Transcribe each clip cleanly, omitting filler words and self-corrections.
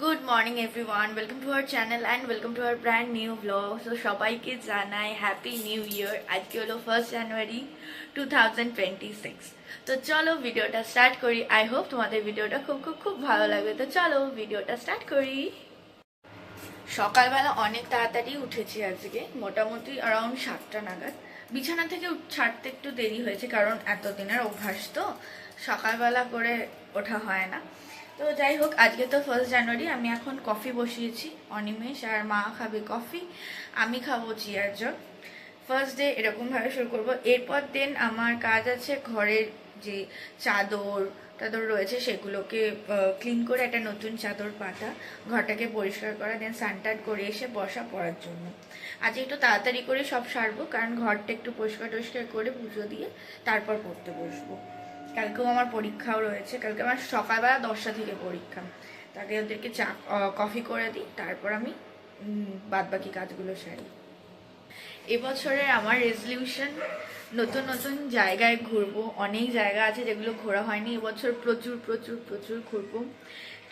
Good morning everyone, welcome to our channel and welcome to our brand new blog. So সবাইকে জানাই happy new year. আজকে হলো 1st জানুয়ারি 2026। তো চলো ভিডিওটা স্টার্ট করি। আই হোপ তোমাদের ভিডিওটা খুব খুব খুব ভালো লাগবে। তো চলো ভিডিওটা স্টার্ট করি। সকালবেলা অনেক তাড়াতাড়ি উঠেছি আজকে, মোটামুটি অ্যারাউন্ড 7টা নাগাদ। বিছানা থেকে ছাড়তে একটু দেরি হয়েছে, কারণ এতদিনের অভ্যাস তো সকালবেলা করে ওঠা হয় না। তো যাই হোক, আজকে তো 1st জানুয়ারি। আমি এখন কফি বসিয়েছি, অনিমেষ আর মা খাবে কফি, আমি খাবো চিয়ার জল। ফার্স্ট ডে এরকমভাবে শুরু করবো। এরপর দেন আমার কাজ আছে ঘরের যে চাদর টাদর রয়েছে সেগুলোকে ক্লিন করে একটা নতুন চাদর পাতা, ঘরটাকে পরিষ্কার করা, দেন স্নান করে এসে বসা পড়ার জন্য। আজ একটু তাড়াতাড়ি করে সব সারবো, কারণ ঘরটা একটু পরিষ্কার টরিষ্কার করে পুজো দিয়ে তারপর পড়তে বসবো। কালকেও আমার পরীক্ষাও রয়েছে, কালকে আমার সকালবেলা 10টা থেকে পরীক্ষা। তাকে ওদেরকে চা কফি করে দিই, তারপর আমি বাদবাকি কাজগুলো সারি। এবছরের আমার রেজলিউশন, নতুন নতুন জায়গায় ঘুরবো। অনেক জায়গা আছে যেগুলো ঘোরা হয়নি, এবছর প্রচুর প্রচুর প্রচুর ঘুরবো।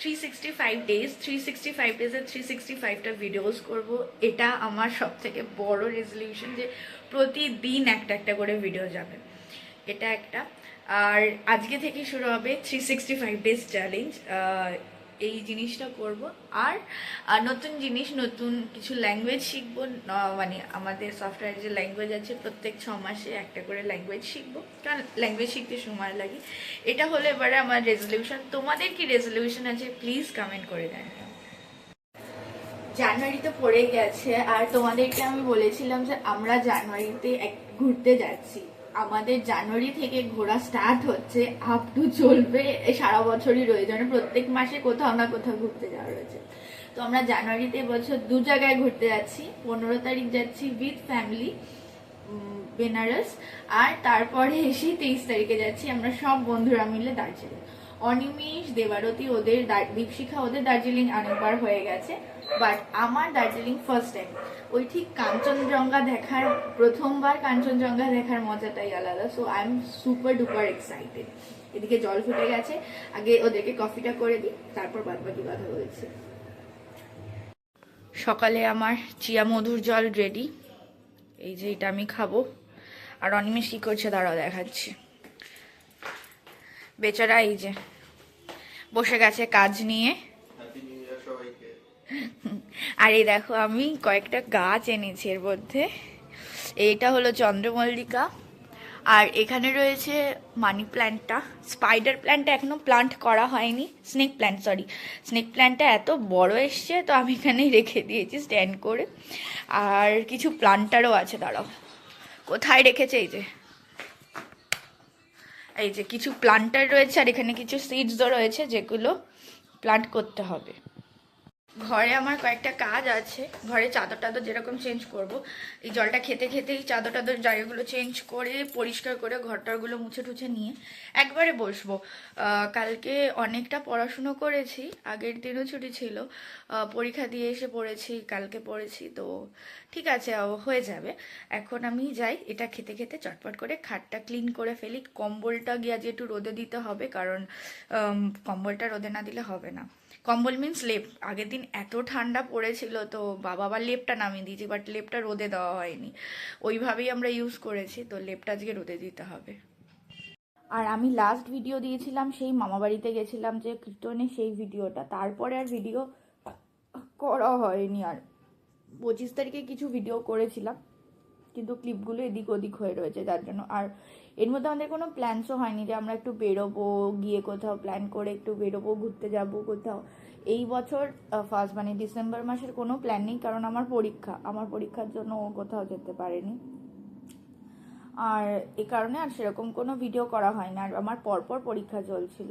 365 ডেজ, 365 ডেজে 365টা ভিডিওস করব। এটা আমার সব থেকে বড় রেজলিউশন, যে প্রতিদিন একটা একটা করে ভিডিও যাবে, এটা একটা। আর আজকে থেকে শুরু হবে 365 ডেজ চ্যালেঞ্জ, এই জিনিসটা করব। আর নতুন জিনিস, নতুন কিছু ল্যাঙ্গুয়েজ শিখবো। মানে আমাদের সফটওয়্যার যে ল্যাঙ্গুয়েজ আছে, প্রত্যেক 6 মাসে একটা করে ল্যাঙ্গুয়েজ শিখবো, কারণ ল্যাঙ্গুয়েজ শিখতে সময় লাগে। এটা হলো এবারে আমার রেজলিউশন। তোমাদের কি রেজলিউশন আছে প্লিজ কমেন্ট করে জানিও। জানুয়ারি তো পড়ে গেছে, আর তোমাদেরকে আমি বলেছিলাম যে আমরা জানুয়ারিতে ঘুরতে যাচ্ছি। আমাদের জানুয়ারি থেকে ঘোরা স্টার্ট হচ্ছে, আপ টু চলবে সারা বছরই রয়েছে, মানে প্রত্যেক মাসে কোথাও না কোথাও ঘুরতে যাওয়া রয়েছে। তো আমরা জানুয়ারিতে এবছর 2 জায়গায় ঘুরতে যাচ্ছি। 15 তারিখ যাচ্ছি উইথ ফ্যামিলি বেনারস, আর তারপরে এসে 23 তারিখে যাচ্ছি আমরা সব বন্ধুরা মিলে দার্জিলিং। অনিমেষ, দেবারতী ওদের, দীপশিখা ওদের দার্জিলিং অনেকবার হয়ে গেছে, বাট আমার দার্জিলিং ফার্স্ট টাইম। ওই ঠিক কাঞ্চনজঙ্ঘা দেখার, প্রথমবার কাঞ্চনজঙ্ঘা দেখার মজাটাই আলাদা। So I am super duper excited. এদিকে জল ফুটে গেছে, আগে ওদেরকে কফিটা করে দিই, তারপর বাদবাকি কথা বলছি। সকালে আমার চিয়া মধুর জল রেডি, এই যে এটা আমি খাবো। আর অনিমেষ কি করছে দাঁড়াও দেখাচ্ছি। বেচারা এই যে বসে গেছে কাজ নিয়ে। আর এই দেখো আমি কয়েকটা গাছ এনেছি এর মধ্যে। এইটা হলো চন্দ্রমল্লিকা, আর এখানে রয়েছে মানি প্ল্যান্টটা। স্পাইডার প্ল্যান্টটা এখনো প্লান্ট করা হয়নি, স্নেক প্ল্যান্ট, সরি স্নেক প্ল্যান্টটা এত বড় এসছে, তো আমি এখানেই রেখে দিয়েছি স্ট্যান্ড করে। আর কিছু প্লান্টারও আছে, দাঁড়াও কোথায় রেখেছে, এই যে কিছু প্লান্টার রয়েছে, আর এখানে কিছু সিডসও রয়েছে যেগুলো প্লান্ট করতে হবে। ঘরে আমার কয়েকটা কাজ আছে, ঘরে চাদর টাদর যেরকম চেঞ্জ করব, এই জলটা খেতে খেতেই চাদর টাদর জায়গাগুলো চেঞ্জ করে পরিষ্কার করে ঘরটারগুলো মুছে টুছে নিয়ে একবারে বসবো। কালকে অনেকটা পড়াশুনো করেছি, আগের দিনও ছুটি ছিল, পরীক্ষা দিয়ে এসে পড়েছি, কালকে পড়েছি, তো ঠিক আছে হয়ে যাবে। এখন আমি যাই, এটা খেতে খেতে চটপট করে খাটটা ক্লিন করে ফেলি। কম্বলটা গিয়ে আজ একটু রোদে দিতে হবে, কারণ কম্বলটা রোদে না দিলে হবে না। কম্বল মিন্স লেপ, আগের দিন এত ঠান্ডা পড়েছিল, তো বাবা আবার লেপটা নামিয়ে দিয়েছি, বাট লেপটা রোদে দেওয়া হয়নি, ওইভাবেই আমরা ইউজ করেছি, তো লেপটা আজকে রোদে দিতে হবে। আর আমি লাস্ট ভিডিও দিয়েছিলাম সেই মামাবাড়িতে গেছিলাম যে কীর্তনে, সেই ভিডিওটা, তারপরে আর ভিডিও করা হয়নি। আর 25 তারিখে কিছু ভিডিও করেছিলাম, কিন্তু ক্লিপগুলো এদিক ওদিক হয়ে রয়েছে, যার জন্য। আর এর মধ্যে আমাদের কোনো প্ল্যানসও হয়নি যে আমরা একটু বেরোবো, গিয়ে কোথাও প্ল্যান করে একটু বেরোবো, ঘুরতে যাব কোথাও। এই বছর ফার্স্ট মানে ডিসেম্বর মাসের কোনো প্ল্যান নেই, কারণ আমার পরীক্ষার জন্য ও কোথাও যেতে পারেনি। আর এই কারণে আর সেরকম কোনো ভিডিও করা হয় না। আর আমার পরপর পরীক্ষা চলছিল,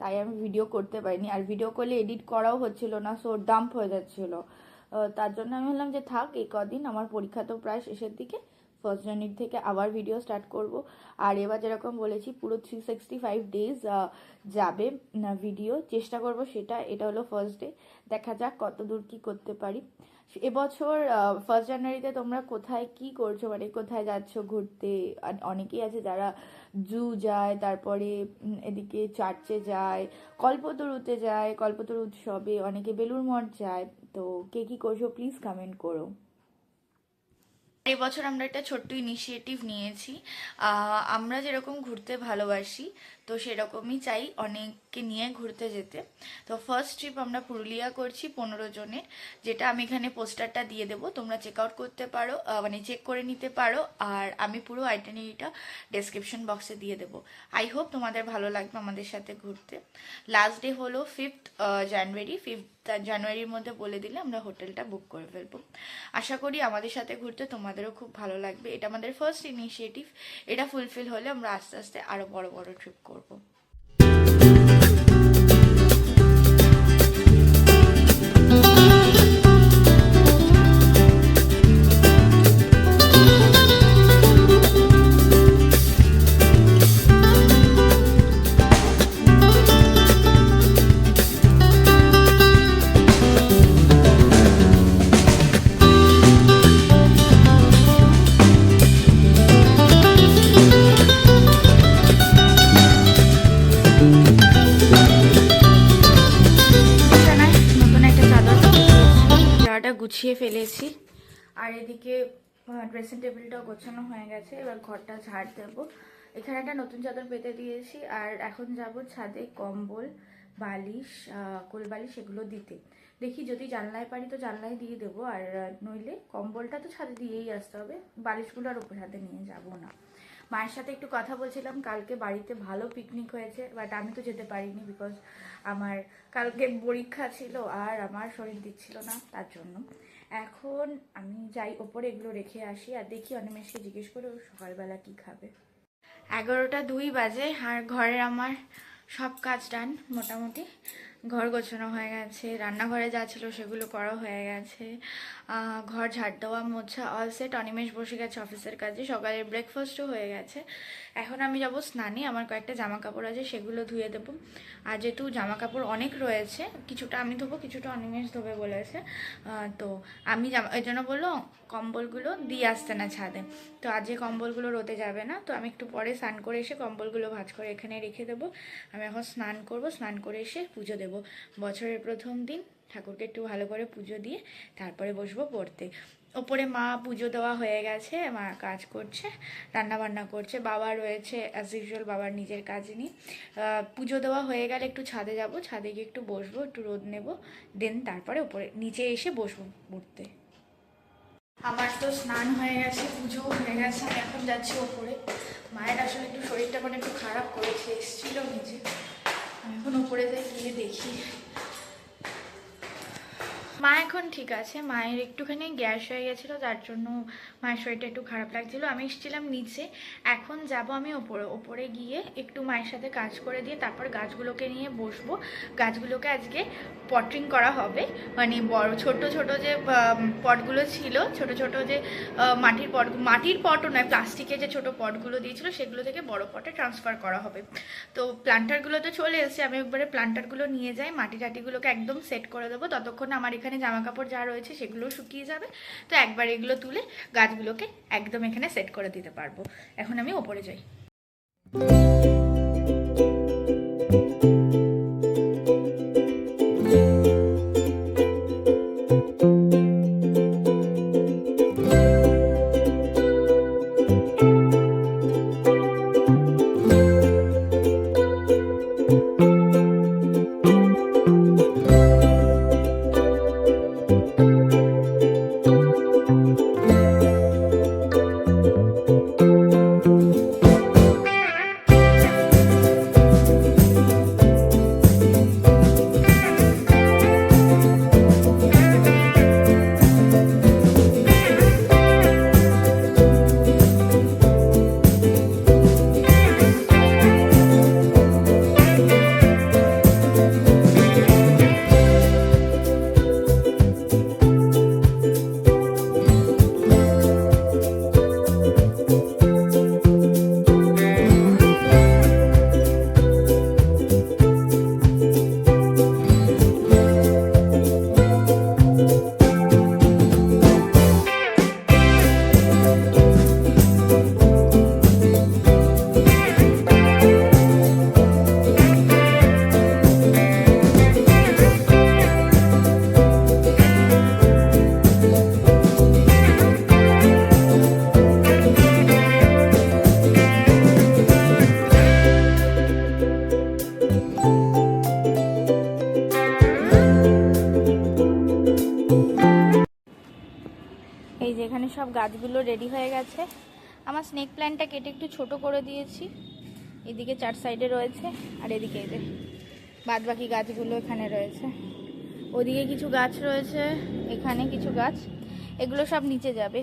তাই আমি ভিডিও করতে পারিনি, আর ভিডিও করলে এডিট করাও হচ্ছিল না, সো ডাম্প হয়ে যাচ্ছিলো। তার জন্য আমি ভাবলাম যে থাক এই কদিন, আমার পরীক্ষা তো প্রায় শেষের দিকে, ফার্স্ট জানুয়ারি থেকে আবার ভিডিও স্টার্ট করব। আর এবার যেরকম বলেছি পুরো 365 ডেজ যাবে ভিডিও, চেষ্টা করব সেটা। এটা হলো ফার্স্ট ডে, দেখা যাক কত দূর কী করতে পারি। এবছর ফার্স্ট জানুয়ারিতে তোমরা কোথায় কি করছো, মানে কোথায় যাচ্ছ ঘুরতে? অনেকেই আছে যারা জু যায়, তারপরে এদিকে চার্চে যায়, কল্পতরুতে যায়, কল্পতরু উৎসবে, অনেকে বেলুড় মঠ যায়। তো কে কী করছো প্লিজ কমেন্ট করো। এবছর আমরা একটা ছোট্ট ইনিশিয়েটিভ নিয়েছি। আমরা যেরকম ঘুরতে ভালোবাসি তো সেরকমই চাই অনেককে নিয়ে ঘুরতে যেতে। তো ফার্স্ট ট্রিপ আমরা পুরুলিয়া করছি 15 জনের, যেটা আমি এখানে পোস্টারটা দিয়ে দেবো, তোমরা চেক আউট করতে পারো, মানে চেক করে নিতে পারো। আর আমি পুরো আইটেনারিটা ডেসক্রিপশন বক্সে দিয়ে দেবো। আই হোপ তোমাদের ভালো লাগবে আমাদের সাথে ঘুরতে। লাস্ট ডে হলো 5th জানুয়ারি। 5th জানুয়ারির মধ্যে বলে দিলে আমরা হোটেলটা বুক করে ফেলবো। আশা করি আমাদের সাথে ঘুরতে তোমাদেরও খুব ভালো লাগবে। এটা আমাদের ফার্স্ট ইনিশিয়েটিভ, এটা ফুলফিল হলে আমরা আস্তে আস্তে আরও বড় বড় ট্রিপ করবো। গুছিয়ে ফেলেছি, আর এদিকে ড্রেসিং টেবিলটাও গোছানো হয়ে গেছে। এবার ঘরটা ঝাড় দেবো। এখানে একটা নতুন চাদর পেতে দিয়েছি, আর এখন যাব ছাদে কম্বল, বালিশ, কোলবালিশ এগুলো দিতে। দেখি যদি জানলায় পারি তো জানলায় দিয়ে দেবো, আর নইলে কম্বলটা তো ছাদে দিয়েই আসতে হবে, বালিশগুলো আর উপর হাতে নিয়ে যাব না। মায়ের সাথে একটু কথা বলছিলাম, কালকে বাড়িতে ভালো পিকনিক হয়েছে, বাট আমি তো যেতে পারিনি বিকজ আমার কালকে পরীক্ষা ছিল আর আমার শরীর দিচ্ছিল না, তার জন্য। এখন আমি যাই ওপরে এগুলো রেখে আসি, আর দেখি অনিমেষকে জিজ্ঞেস করে ও সকালবেলা কি খাবে। 11টা 2 বাজে, আর ঘরে আমার সব কাজ ডান মোটামুটি। ঘর গোছানো হয়ে গেছে, রান্নাঘরে যা ছিল সেগুলো করা হয়ে গেছে, ঘর ঝাড় দেওয়া মোছা অল সেট। অনিমেষ বসে গেছে অফিসের কাজে, সকালের ব্রেকফাস্টও হয়ে গেছে। এখন আমি যাব স্নানে, আমার কয়েকটা জামা কাপড় আছে সেগুলো ধুয়ে দেবো। আর যেহেতু জামা কাপড় অনেক রয়েছে, কিছুটা আমি ধোবো, কিছুটা অনিমেষ ধোবে বলেছে। তো আমি এই জন্য বললো কম্বলগুলো দিয়ে আসতে না ছাদে। তো আজকে কম্বলগুলো রোদে যাবে না, তো আমি একটু পরে স্নান করে এসে কম্বলগুলো ভাঁজ করে এখানে রেখে দেবো। আমি এখন স্নান করব, স্নান করে এসে পুজো দেবো। বছরের প্রথম দিন ঠাকুরকে একটু ভালো করে পুজো দিয়ে তারপরে বসবো পড়তে। ওপরে মা পুজো দেওয়া হয়ে গেছে, মা কাজ করছে, রান্না বান্না করছে, বাবা রয়েছে অ্যাজ ইউজুয়াল বাবার নিজের কাজ নিয়ে। পুজো দেওয়া হয়ে গেলে একটু ছাদে যাব, ছাদে গিয়ে একটু বসবো, একটু রোদ নেব, দেন তারপরে ওপরে নিচে এসে বসবো পড়তে। আমার তো স্নান হয়ে গেছে, পুজো হয়ে গেছে, আমি এখন যাচ্ছি ওপরে। মায়ের আসলে একটু শরীরটা মানে একটু খারাপ করেছে, এসেছিল নিচে। আমি এখন ওপরে যাই, গিয়ে দেখি। মা এখন ঠিক আছে, মায়ের একটুখানি গ্যাস হয়ে গেছিলো, যার জন্য মায়ের শরীরটা একটু খারাপ লাগছিলো। আমি এসেছিলাম নিচে, এখন যাব আমি ওপরে। ওপরে গিয়ে একটু মায়ের সাথে কাজ করে দিয়ে তারপর গাছগুলোকে নিয়ে বসবো। গাছগুলোকে আজকে পটিং করা হবে, মানে বড় ছোট ছোট যে পটগুলো ছিল, ছোট ছোট যে মাটির পটও নয়, প্লাস্টিকের যে ছোট পটগুলো দিয়েছিল সেগুলো থেকে বড় পটে ট্রান্সফার করা হবে। তো প্লান্টারগুলো তো চলে এসেছে, আমি একবারে প্লান্টারগুলো নিয়ে যাই, মাটি টাটিগুলোকে একদম সেট করে দেবো। ততক্ষণ আমার এখানে জামা কাপড় যা রয়েছে সেগুলো শুকিয়ে যাবে, তো একবার এগুলো তুলে গাছগুলোকে একদম এখানে সেট করে দিতে পারবো। এখন আমি ওপরে যাই। সব গাছগুলো রেডি হয়ে গেছে। আমার স্নেক প্ল্যান্টটা কেটে একটু ছোট করে দিয়েছি, এদিকে 4 সাইডে রয়েছে, আর এদিকে এই যে বাদ বাকি গাছগুলো এখানে রয়েছে। ওদিকে কিছু গাছ রয়েছে, এখানে কিছু গাছ, এগুলো সব নিচে যাবে।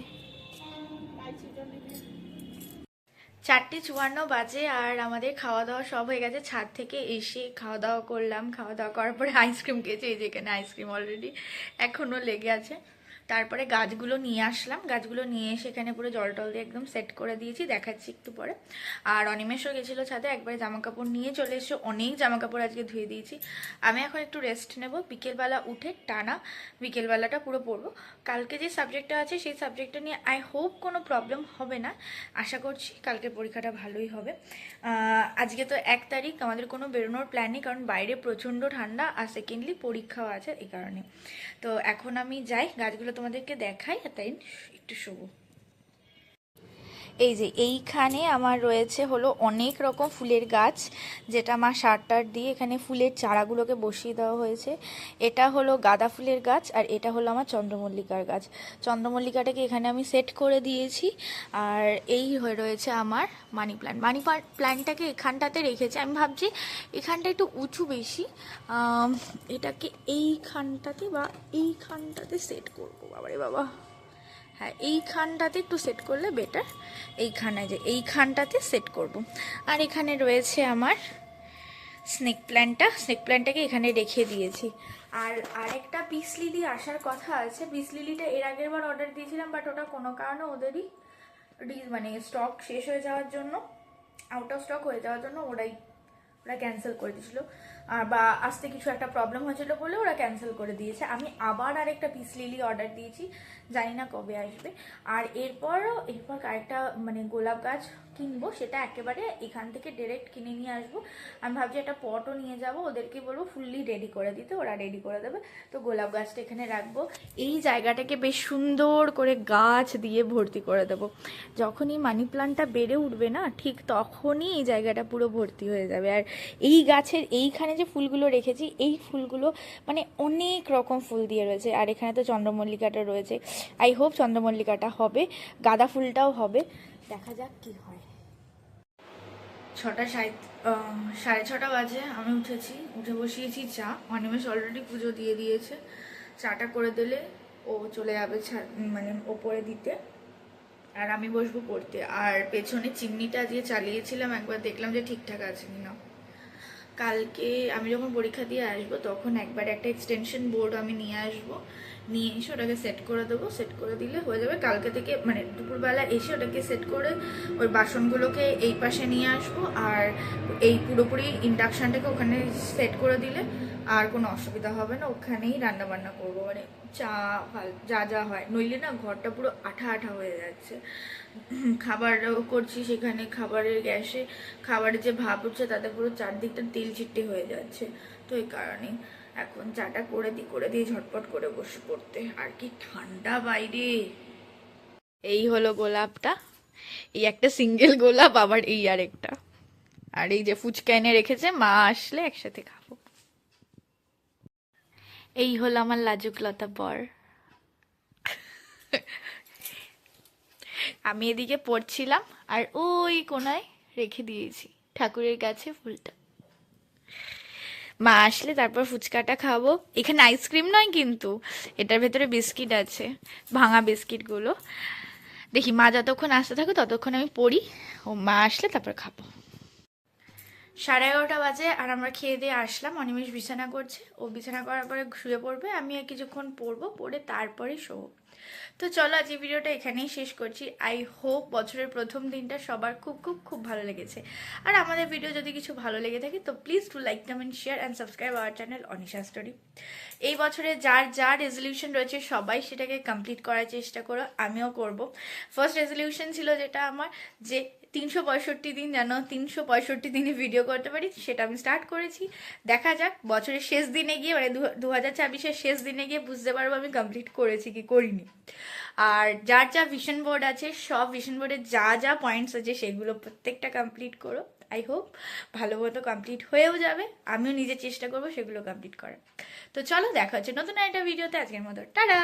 4:54 বাজে আর আমাদের খাওয়া দাওয়া সব হয়ে গেছে। ছাদ থেকে এসে খাওয়া দাওয়া করলাম, খাওয়া দাওয়া করার পরে আইসক্রিম খেয়েছি, এই যেখানে আইসক্রিম অলরেডি এখনও লেগে আছে। তারপরে গাছগুলো নিয়ে আসলাম, গাছগুলো নিয়ে এসে এখানে পুরো জল টল দিয়ে একদম সেট করে দিয়েছি, দেখাচ্ছি একটু পরে। আর অনিমেষও গেছিলো ছাদে, একবারে জামা কাপড় নিয়ে চলে এসে অনেক জামা কাপড় আজকে ধুয়ে দিয়েছি। আমি এখন একটু রেস্ট নেব, বিকেলবেলা উঠে টানা বিকেলবেলাটা পুরো পড়বো। কালকে যে সাবজেক্টটা আছে সেই সাবজেক্টটা নিয়ে আই হোপ কোনো প্রবলেম হবে না, আশা করছি কালকে পরীক্ষাটা ভালোই হবে। আজকে তো 1 তারিখ, আমাদের কোনো বেরোনোর প্ল্যান নেই, কারণ বাইরে প্রচণ্ড ঠান্ডা, আর সেকেন্ডলি পরীক্ষাও আছে এই কারণে। তো এখন আমি যাই, গাছগুলো তোমাদেরকে দেখাই, আর তাই একটু শোবো। এই যে এইখানে আমার রয়েছে হলো অনেক রকম ফুলের গাছ, যেটা আমার সার দিয়ে এখানে ফুলের চারাগুলোকে বসিয়ে দেওয়া হয়েছে। এটা হলো গাঁদা ফুলের গাছ, আর এটা হলো আমার চন্দ্রমল্লিকার গাছ। চন্দ্রমল্লিকাটাকে এখানে আমি সেট করে দিয়েছি। আর এই হয়ে রয়েছে আমার মানি প্ল্যান্ট। মানি প্ল্যান্টটাকে এখানটাতে রেখেছি, আমি ভাবছি এখানটা একটু উঁচু বেশি, এটাকে এইখানটাতে বা এইখানটাতে সেট করবো। বাবারে বাবা, হ্যাঁ এইখানটাতে একটু সেট করলে বেটার, এইখানে যে এইখানটাতে সেট করব। আর এখানে রয়েছে আমার স্নেক প্ল্যান্টটাকে এখানে রেখে দিয়েছি। আর আরেকটা পিস লিলি আসার কথা আছে। পিস লিলিটা এর আগের বার অর্ডার দিয়েছিলাম, বাট ওটা কোনো কারণে ওদেরই মানে স্টক শেষ হয়ে যাওয়ার জন্য, আউট অফ স্টক হয়ে যাওয়ার জন্য ওরা ক্যান্সেল করে দিয়েছিল, আর বা আসতে কিছু একটা প্রবলেম হয়েছিল বলে ওরা ক্যান্সেল করে দিয়েছে। আমি আবার আরেকটা পিস লিলি অর্ডার দিয়েছি, জানি না কবে আসবে। আর এরপর আরেকটা মানে গোলাপ গাছ কিনবো, সেটা একেবারে এখান থেকে ডাইরেক্ট কিনে নিয়ে আসবো। আমি ভাবছি একটা পটও নিয়ে যাব, ওদেরকে বলবো ফুললি রেডি করে দিতে, ওরা রেডি করে দেবে। তো গোলাপ গাছটা এখানে রাখবো, এই জায়গাটাকে বেশ সুন্দর করে গাছ দিয়ে ভর্তি করে দেবো। যখনই মানি প্ল্যান্টটা বেড়ে উঠবে না, ঠিক তখনই এই জায়গাটা পুরো ভর্তি হয়ে যাবে। আর এই গাছের এইখানে যে ফুলগুলো রেখেছি, এই ফুলগুলো মানে অনেক রকম ফুল দিয়ে রয়েছে। আর এখানে তো চন্দ্রমল্লিকাটা রয়েছে, আই হোপ চন্দ্রমল্লিকাটা হবে, গাঁদা ফুলটাও হবে, দেখা যাক কি হয়। 6:30 বাজে আমি উঠেছি, উঠে বসিয়েছি চা। অনিমেষ অলরেডি পুজো দিয়ে দিয়েছে, চাটা করে দিলে ও চলে যাবে মানে ওপরে দিতে, আর আমি বসবো পড়তে। আর পেছনে চিমনিটা দিয়ে চালিয়েছিলাম, একবার দেখলাম যে ঠিকঠাক আছে কিনা। কালকে আমি যখন পরীক্ষা দিয়ে আসবো তখন একবার একটা এক্সটেনশন বোর্ড আমি নিয়ে আসবো, নিয়ে এসে ওটাকে সেট করে দেবো, সেট করে দিলে হয়ে যাবে। কালকে থেকে মানে দুপুরবেলা এসে ওটাকে সেট করে ওই বাসনগুলোকে এই পাশে নিয়ে আসবো, আর এই পুরোপুরি ইন্ডাকশানটাকে ওখানে সেট করে দিলে আর কোনো অসুবিধা হবে না, ওখানেই রান্না বান্না করবো, মানে চা যা যা হয়। নইলে না ঘরটা পুরো আঠা আঠা হয়ে যাচ্ছে, খাবারও করছি সেখানে, খাবারের গ্যাসে খাবারের যে ভাপ উঠছে তাতে পুরো চারদিকটা তেল চিট্টে হয়ে যাচ্ছে। তো এই কারণে এখন চাটা করে দিয়ে ঝটপট করে বসে পড়তে। আর কি ঠান্ডা বাইরে। এই হলো গোলাপটা, এই একটা সিঙ্গেল গোলাপ, আবার এই আরেকটা, আর এই যে ফুচকা এনে রেখেছে, মা আসলে একসাথে খাবো। এই হলো আমার লাজুকলতা বর। আমি এদিকে পড়ছিলাম, আর ওই কোনায় রেখে দিয়েছি ঠাকুরের কাছে ফুলটা। মা আসলে তারপর ফুচকাটা খাবো। এখানে আইসক্রিম নয় কিন্তু, এটার ভেতরে বিস্কিট আছে, ভাঙা বিস্কিটগুলো। দেখি মা যতক্ষণ আসতে থাকে ততক্ষণ আমি পড়ি, ও মা আসলে তারপর খাবো। 11:30 বাজে আর আমরা খেয়ে দিয়ে আসলাম। অনিমেষ বিছানা করছে, ও বিছানা করার পরে শুয়ে পড়বে, আমি আর কিছুক্ষণ পড়বো, পড়ে তারপরে শোবো। তো চলো আজ এই ভিডিওটা এখানেই শেষ করছি। আই হোপ বছরের প্রথম দিনটা সবার খুব খুব খুব ভালো লেগেছে। আর আমাদের ভিডিও যদি কিছু ভালো লেগে থাকে তো please to like, comment, share and subscribe our channel Anisha story. এই বছরে যার যা রেজলিউশন রয়েছে সবাই সেটাকে কমপ্লিট করার চেষ্টা করো, আমিও করব। ফার্স্ট রেজলিউশন ছিল যেটা আমার, যে 365 দিন যেন 365 দিনে ভিডিও করতে পারি, সেটা আমি স্টার্ট করেছি। দেখা যাক বছরের শেষ দিনে গিয়ে, মানে 2026-এর শেষ দিনে গিয়ে বুঝতে পারবো আমি কমপ্লিট করেছি কি করিনি। আর যার যা ভিশন বোর্ড আছে, সব ভিশন বোর্ডে যা যা পয়েন্টস আছে সেগুলো প্রত্যেকটা কমপ্লিট করো। আই হোপ ভালো মতো কমপ্লিট হয়েও যাবে, আমিও নিজে চেষ্টা করবো সেগুলো কমপ্লিট করার। তো চলো দেখা হচ্ছে নতুন একটা ভিডিওতে, আজকের মতো টাটা।